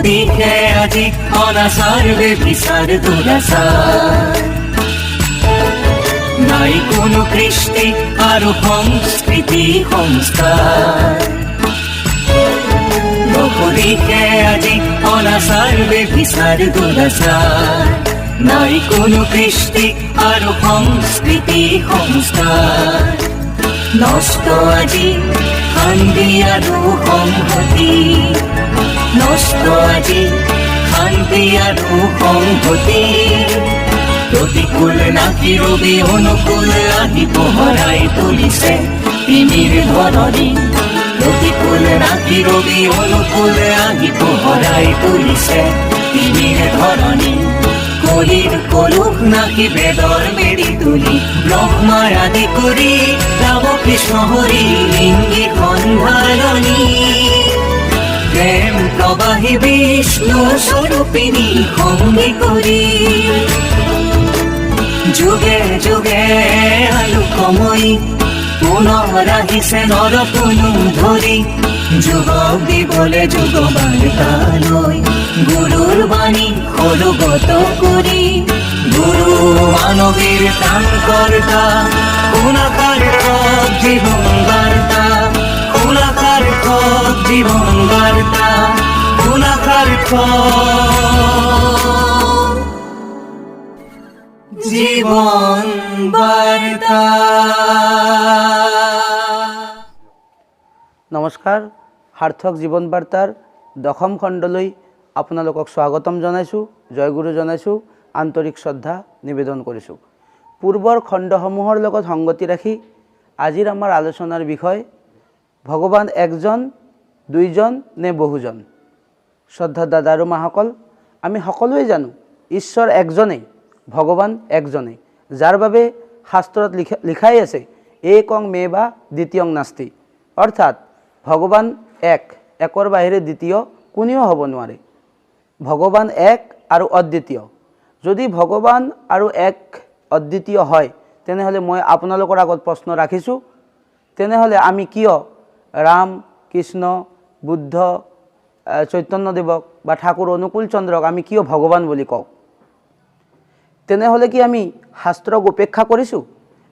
দিকে আজি অনাসার বেবিসার দুরাসার নাই কোনো কৃষ্টি আর সংস্কৃতি সংস্কার দিকে আজি অনাসার বেবিসার দুরাসার নাই কোনো কৃষ্টি আর সংস্কৃতি সংস্কার নষ্ট আজি শান্তি আৰু সংহতি নষ্ট আজি শান্তি আৰু সংহতি প্ৰতিকূল নাকি ৰবি অনুকূল আহি পোহৰাই তুলিছে তিমিৰ ধৰণী প্ৰতিকূল নাকি ৰবি অনুকূল আহি পোহৰাই তুলিছে তিমিৰ ধৰণী কলিৰ কলুষ নাকি বেদৰ মেৰি তুলি ব্ৰহ্মাৰ আদি কৰি ৰাম কৃষ্ণ হৰি লিংগী সন্ধাৰণী প্ৰেম প্ৰবাহী বিষ্ণু স্বৰূপিণী সঙ্গী কৰি যুগে যুগে আলোকময়ী পুনৰ আহিছে নৰ কোনো ধৰি যুগক দিবলে যুগ বাৰ্তালৈ গুৰুৰ বাণী সৰুগত কৰি গুৰু মানৱীৰ ত্ৰাণকৰ্তা শুনাকাৰ জীৱন বাৰ্তা শুনাকাৰ জীবন বাৰ্তা শুনাকাৰ জীবন বাৰ্তা। নমস্কাৰ, সাৰ্থক জীৱন বাৰ্তাৰ দশম খণ্ডলৈ আপোনালোকক স্বাগতম জনাইছোঁ, জয়গুৰু জনাইছোঁ, আন্তৰিক শ্ৰদ্ধা নিবেদন কৰিছোঁ। পূৰ্বৰ খণ্ডসমূহৰ লগত সংগতি ৰাখি আজিৰ আমাৰ আলোচনাৰ বিষয় ভগৱান একজন, দুইজন নে বহুজন। শ্ৰদ্ধা দাদা আৰু মাসকল, আমি সকলোৱে জানো ঈশ্বৰ একজনেই, ভগৱান একজনেই, যাৰ বাবে শাস্ত্ৰত লিখাই আছে একং মে বা দ্বিতীয়ং নাস্তি, অৰ্থাৎ ভগৱান এক, একৰ বাহিৰে দ্বিতীয় কোনেও হ'ব নোৱাৰে। ভগৱান এক আৰু অদ্বিতীয়। যদি ভগৱান আৰু এক অদ্বিতীয় হয় তেনেহ'লে মই আপোনালোকৰ আগত প্ৰশ্ন ৰাখিছোঁ, তেনেহ'লে আমি কিয় ৰাম, কৃষ্ণ, বুদ্ধ, চৈতন্যদেৱক বা ঠাকুৰ অনুকূল চন্দ্ৰক আমি কিয় ভগৱান বুলি কওঁ? তেনেহ'লে কি আমি শাস্ত্ৰক উপেক্ষা কৰিছোঁ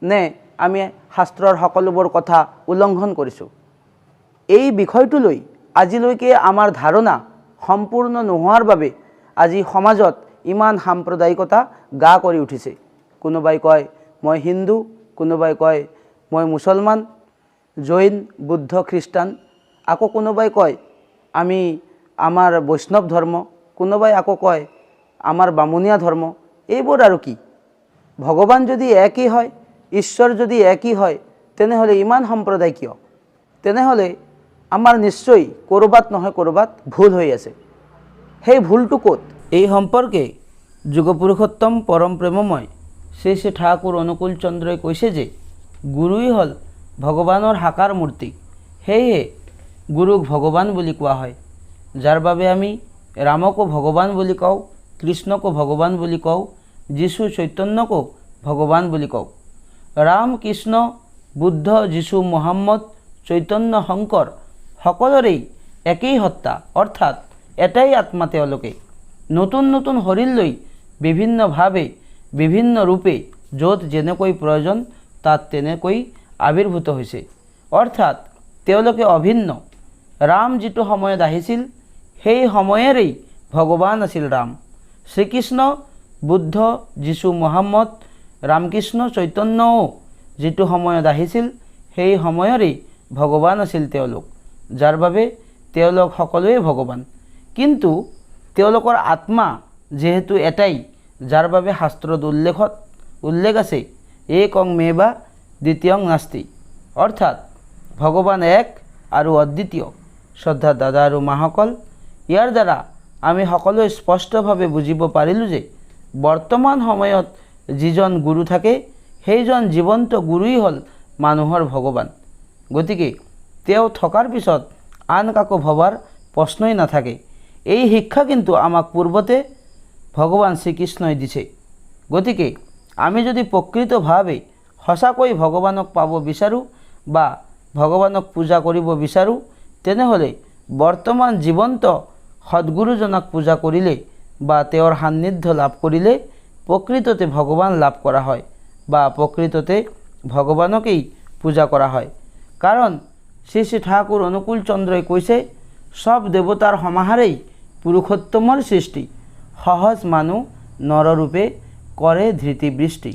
নে আমি শাস্ত্ৰৰ সকলোবোৰ কথা উলংঘন কৰিছোঁ? এই বিষয়টোলৈ আজিলৈকে আমাৰ ধাৰণা সম্পূৰ্ণ নোহোৱাৰ বাবে আজি সমাজত ইমান সাম্প্ৰদায়িকতা গা কৰি উঠিছে। কোনোবাই কয় মই হিন্দু, কোনোবাই কয় মই মুছলমান, জৈন, বুদ্ধ, খ্ৰীষ্টান, আকৌ কোনোবাই কয় আমি আমাৰ বৈষ্ণৱ ধৰ্ম, কোনোবাই আকৌ কয় আমাৰ বামুণীয়া ধৰ্ম। এইবোৰ আৰু কি? ভগৱান যদি একই হয়, ঈশ্বৰ যদি একই হয়, তেনেহ'লে ইমান সম্প্ৰদায় কিয়? তেনেহ'লে আমাৰ নিশ্চয় ক'ৰবাত নহয় ক'ৰবাত ভুল হৈ আছে। সেই ভুলটো ক'ত? এই সম্পৰ্কে যুগপুৰুষোত্তম পৰম প্ৰেমময় শ্ৰী শ্ৰী ঠাকুৰ অনুকূল চন্দ্ৰই কৈছে যে গুৰুই হ'ল ভগৱানৰ সাকাৰ মূৰ্তি, সেয়ে গুৰুক ভগৱান বুলি কোৱা হয়। যাৰ বাবে আমি ৰামকো ভগৱান বুলি কওঁ, কৃষ্ণকো ভগৱান বুলি কওঁ, যীশু চৈতন্যকো ভগৱান বুলি কওঁ। ৰাম, কৃষ্ণ, বুদ্ধ, যীশু, মহম্মদ, চৈতন্য, শংকৰ সকলোৰেই একেই সত্তা, অৰ্থাৎ এটাই আত্মা। তেওঁলোকে নতুন নতুন শৰীৰ লৈ বিভিন্নভাৱে বিভিন্ন ৰূপে য'ত যেনেকৈ প্ৰয়োজন তাত তেনেকৈ আৱিৰ্ভূত হৈছে, অৰ্থাৎ তেওঁলোকে অভিন্ন। ৰাম যিটো সময়ত আহিছিল সেই সময়েৰেই ভগৱান আছিল ৰাম। শ্ৰীকৃষ্ণ, বুদ্ধ, যীশু, মহম্মদ, ৰামকৃষ্ণ, চৈতন্যও যিটো সময়ত আহিছিল সেই সময়ৰেই ভগৱান আছিল তেওঁলোক, যাৰ বাবে তেওঁলোক সকলোৱে ভগৱান। কিন্তু তেওঁলোকৰ আত্মা যিহেতু এটাই, যাৰ বাবে শাস্ত্ৰত উল্লেখ আছে একং মে বা দ্বিতীয়ং নাস্তি, অৰ্থাৎ ভগৱান এক আৰু অদ্বিতীয়। শ্ৰদ্ধা দাদা আৰু মাসকল, ইয়াৰ দ্বাৰা আমি সকলোৱে স্পষ্টভাৱে বুজিব পাৰিলোঁ যে বৰ্তমান সময়ত যিজন গুৰু থাকে সেইজন জীৱন্ত গুৰুই হ'ল মানুহৰ ভগৱান। গতিকে তেওঁ থকাৰ পিছত আন কাকো ভবাৰ প্ৰশ্নই নাথাকে। এই শিক্ষা কিন্তু আমাক পূৰ্বতে ভগৱান শ্ৰীকৃষ্ণই দিছে। গতিকে আমি যদি প্ৰকৃতভাৱে সঁচাকৈ ভগৱানক পাব বিচাৰোঁ বা ভগৱানক পূজা কৰিব বিচাৰোঁ, তেনেহ'লে বৰ্তমান জীৱন্ত সদ্গুৰুজনক পূজা কৰিলে বা তেওঁৰ সান্নিধ্য লাভ কৰিলে প্ৰকৃততে ভগৱান লাভ কৰা হয় বা প্ৰকৃততে ভগৱানকেই পূজা কৰা হয়। কাৰণ শ্ৰী শ্ৰী ঠাকুৰ অনুকূল চন্দ্ৰই কৈছে, সব দেৱতাৰ সমাহাৰেই পুৰুষোত্তমৰ সৃষ্টি, সহজ মানুহ নৰৰূপে কৰে ধৃতি বৃষ্টি।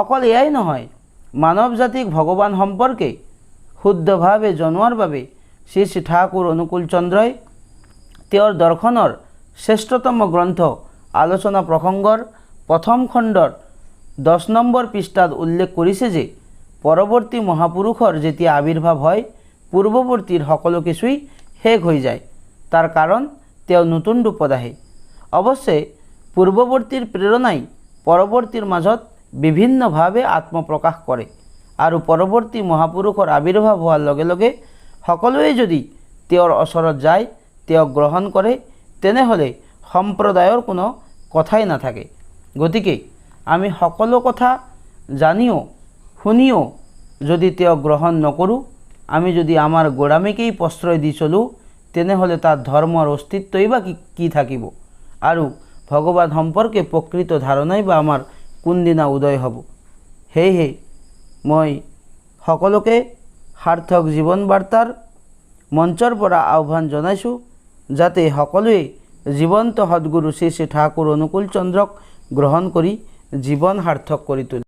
অকল এয়াই নহয়, মানৱ জাতিক ভগৱান সম্পৰ্কে শুদ্ধভাৱে জনোৱাৰ বাবে শ্ৰী শ্ৰী ঠাকুৰ অনুকূল চন্দ্ৰই তেওঁৰ দৰ্শনৰ শ্ৰেষ্ঠতম গ্ৰন্থ আলোচনা প্ৰসংগৰ প্ৰথম খণ্ডৰ 10 নম্বৰ পৃষ্ঠাত উল্লেখ কৰিছে যে পৰৱৰ্তী মহাপুৰুষৰ যেতিয়া আৱিৰ্ভাৱ হয়, পূৰ্বৱৰ্তীৰ সকলো কিছুই শেষ হৈ যায়। তাৰ কাৰণ তেওঁ নতুন ৰূপত আহে। অৱশ্যে পূৰ্বৱৰ্তীৰ প্ৰেৰণাই পৰৱৰ্তীৰ মাজত বিভিন্নভাৱে আত্মপ্ৰকাশ কৰে আৰু পৰৱৰ্তী মহাপুৰুষৰ আৱিৰ্ভাৱ হোৱাৰ লগে লগে সকলোৱে যদি তেওঁৰ ওচৰত যায়, তেওঁক গ্ৰহণ কৰে, তেনেহ'লে সম্প্ৰদায়ৰ কোনো কথাই নাথাকে। গতিকে আমি সকলো কথা জানিও শুনিও যদি তেওঁক গ্ৰহণ নকৰোঁ, আমি যদি আমাৰ গোড়ামিকেই প্ৰশ্ৰয় দি চলোঁ, তেনেহ'লে তাত ধৰ্মৰ অস্তিত্বই বা কি থাকিব আৰু ভগৱান সম্পৰ্কে প্ৰকৃত ধাৰণাই বা আমাৰ কোনদিনা উদয় হ'ব। সেয়েহে মই সকলোকে সাৰ্থক জীৱন বাৰ্তাৰ মঞ্চৰ পৰা আহ্বান জনাইছোঁ, যাতে সকলোৱে জীৱন্ত সদ্গুৰু শ্ৰী শ্ৰী ঠাকুৰ অনুকূল চন্দ্ৰক গ্ৰহণ কৰি জীৱন সাৰ্থক কৰি তোলে।